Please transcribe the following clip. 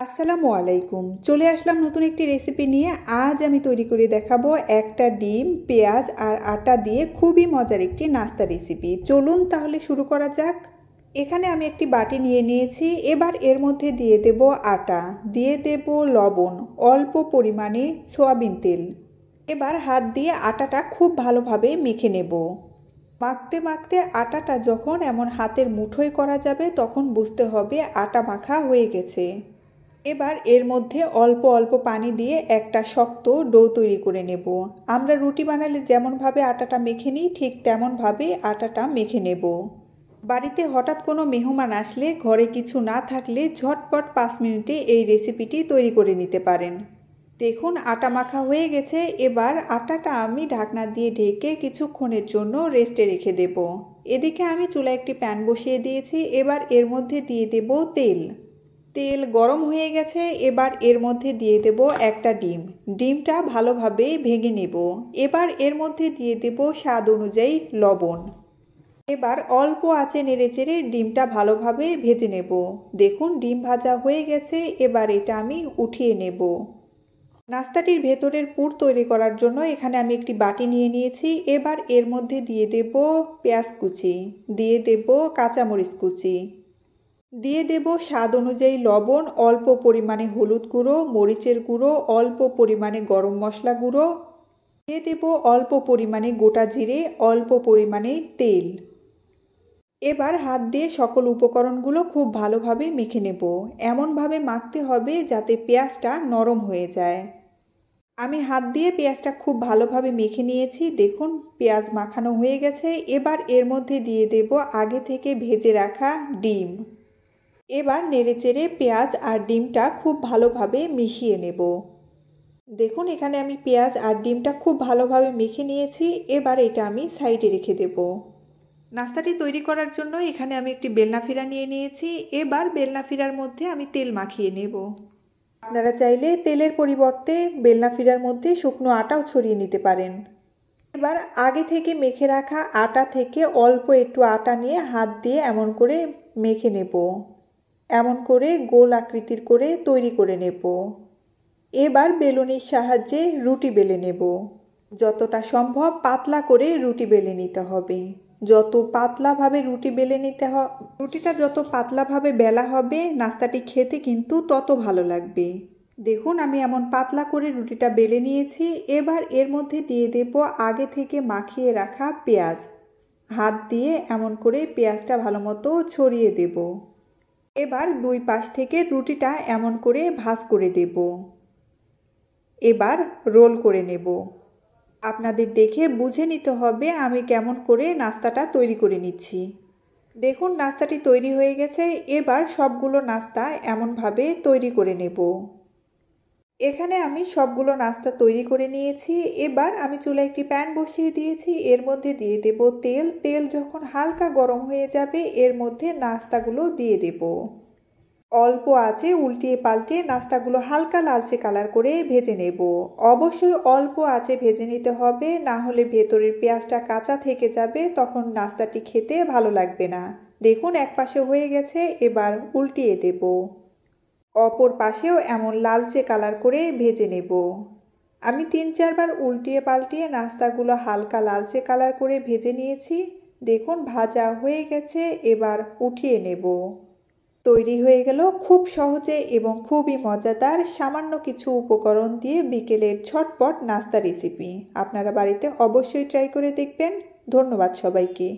আসসালামু আলাইকুম। চলে আসলাম নতুন একটি রেসিপি নিয়ে। আজ আমি তৈরি করে দেখাবো একটা ডিম, পেঁয়াজ আর আটা দিয়ে খুবই মজার একটি নাস্তা রেসিপি। চলুন তাহলে শুরু করা যাক। এখানে আমি একটি বাটি নিয়ে নিয়েছি। এবার এর মধ্যে দিয়ে দেব আটা, দিয়ে দেব লবণ, অল্প পরিমাণে সয়াবিন তেল। এবার হাত দিয়ে আটাটা খুব ভালোভাবে মেখে নেব। মাখতে মাখতে আটাটা যখন এমন হাতের মুঠোয় করা যাবে তখন বুঝতে হবে আটা মাখা হয়ে গেছে। এবার এর মধ্যে অল্প অল্প পানি দিয়ে একটা শক্ত ডো তৈরি করে নেব। আমরা রুটি বানালে যেমনভাবে আটাটা মেখে নিই ঠিক তেমনভাবে আটাটা মেখে নেব। বাড়িতে হঠাৎ কোনো মেহমান আসলে ঘরে কিছু না থাকলে ঝটপট 5 মিনিটে এই রেসিপিটি তৈরি করে নিতে পারেন। দেখুন আটা মাখা হয়ে গেছে। এবার আটাটা আমি ঢাকনা দিয়ে ঢেকে কিছুক্ষণের জন্য রেস্টে রেখে দেব। এদিকে আমি চুলায় একটি প্যান বসিয়ে দিয়েছি। এবার এর মধ্যে দিয়ে দেব তেল। তেল গরম হয়ে গেছে। এবার এর মধ্যে দিয়ে দেব একটা ডিম। ডিমটা ভালোভাবে ভেঙে নেব। এবার এর মধ্যে দিয়ে দেব স্বাদ অনুযায়ী লবণ। এবার অল্প আঁচে নেড়েচেড়ে ডিমটা ভালোভাবে ভেজে নেব। দেখুন ডিম ভাজা হয়ে গেছে। এবার এটা আমি উঠিয়ে নেব। নাস্তাটির ভেতরের পুর তৈরি করার জন্য এখানে আমি একটি বাটি নিয়ে নিয়েছি। এবার এর মধ্যে দিয়ে দেব পেঁয়াজ কুচি, দিয়ে দেব কাঁচামরিচ কুচি, দিয়ে দেব স্বাদ অনুযায়ী লবণ, অল্প পরিমাণে হলুদ গুঁড়ো, মরিচের গুঁড়ো, অল্প পরিমাণে গরম মশলা গুঁড়ো, দিয়ে দেব অল্প পরিমাণে গোটা জিরে, অল্প পরিমাণে তেল। এবার হাত দিয়ে সকল উপকরণগুলো খুব ভালোভাবে মেখে নেব। এমনভাবে মাখতে হবে যাতে পেঁয়াজটা নরম হয়ে যায়। আমি হাত দিয়ে পেঁয়াজটা খুব ভালোভাবে মেখে নিয়েছি। দেখুন পেঁয়াজ মাখানো হয়ে গেছে। এবার এর মধ্যে দিয়ে দেব আগে থেকে ভেজে রাখা ডিম। এবার নেড়েচেড়ে পেঁয়াজ আর ডিমটা খুব ভালোভাবে মিশিয়ে নেব। দেখুন এখানে আমি পেঁয়াজ আর ডিমটা খুব ভালোভাবে মেখে নিয়েছি। এবার এটা আমি সাইডে রেখে দেব। নাস্তাটি তৈরি করার জন্য এখানে আমি একটি বেলনা নিয়ে নিয়েছি। এবার বেলনা মধ্যে আমি তেল মাখিয়ে নেব। আপনারা চাইলে তেলের পরিবর্তে বেলনার মধ্যে শুকনো আটাও ছড়িয়ে নিতে পারেন। এবার আগে থেকে মেখে রাখা আটা থেকে অল্প একটু আটা নিয়ে হাত দিয়ে এমন করে মেখে নেব। এমন করে গোল আকৃতির করে তৈরি করে নেব। এবার বেলুনির সাহায্যে রুটি বেলে নেব। যতটা সম্ভব পাতলা করে রুটি বেলে নিতে হবে। যত পাতলাভাবে রুটি বেলে নিতে রুটিটা যত পাতলাভাবে বেলা হবে নাস্তাটি খেতে কিন্তু তত ভালো লাগবে। দেখুন আমি এমন পাতলা করে রুটিটা বেলে নিয়েছি। এবার এর মধ্যে দিয়ে দেব আগে থেকে মাখিয়ে রাখা পেঁয়াজ। হাত দিয়ে এমন করে পেঁয়াজটা ভালোমতো ছড়িয়ে দেব। এবার দুই পাশ থেকে রুটিটা এমন করে ভাঁজ করে দেব। এবার রোল করে নেব। আপনাদের দেখে বুঝে নিতে হবে আমি কেমন করে নাস্তাটা তৈরি করে নিচ্ছি। দেখুন নাস্তাটি তৈরি হয়ে গেছে। এবার সবগুলো নাস্তা এমনভাবে তৈরি করে নেব। এখানে আমি সবগুলো নাস্তা তৈরি করে নিয়েছি। এবার আমি চুলায় একটি প্যান বসিয়ে দিয়েছি। এর মধ্যে দিয়ে দেব তেল। তেল যখন হালকা গরম হয়ে যাবে এর মধ্যে নাস্তাগুলো দিয়ে দেব। অল্প আঁচে উল্টিয়ে পাল্টিয়ে নাস্তাগুলো হালকা লালচে কালার করে ভেজে নেব। অবশ্যই অল্প আঁচে ভেজে নিতে হবে, না হলে ভেতরের পেঁয়াজটা কাঁচা থেকে যাবে, তখন নাস্তাটি খেতে ভালো লাগবে না। দেখুন এক পাশে হয়ে গেছে। এবার উল্টিয়ে দেব। অপর পাশেও এমন লালচে কালার করে ভেজে নেব। আমি 3-4 বার উল্টিয়ে পাল্টিয়ে নাস্তাগুলো হালকা লালচে কালার করে ভেজে নিয়েছি। দেখুন ভাজা হয়ে গেছে। এবার উঠিয়ে নেব। তৈরি হয়ে গেল খুব সহজে এবং খুবই মজাদার সামান্য কিছু উপকরণ দিয়ে বিকেলের ঝটপট নাস্তা রেসিপি। আপনারা বাড়িতে অবশ্যই ট্রাই করে দেখবেন। ধন্যবাদ সবাইকে।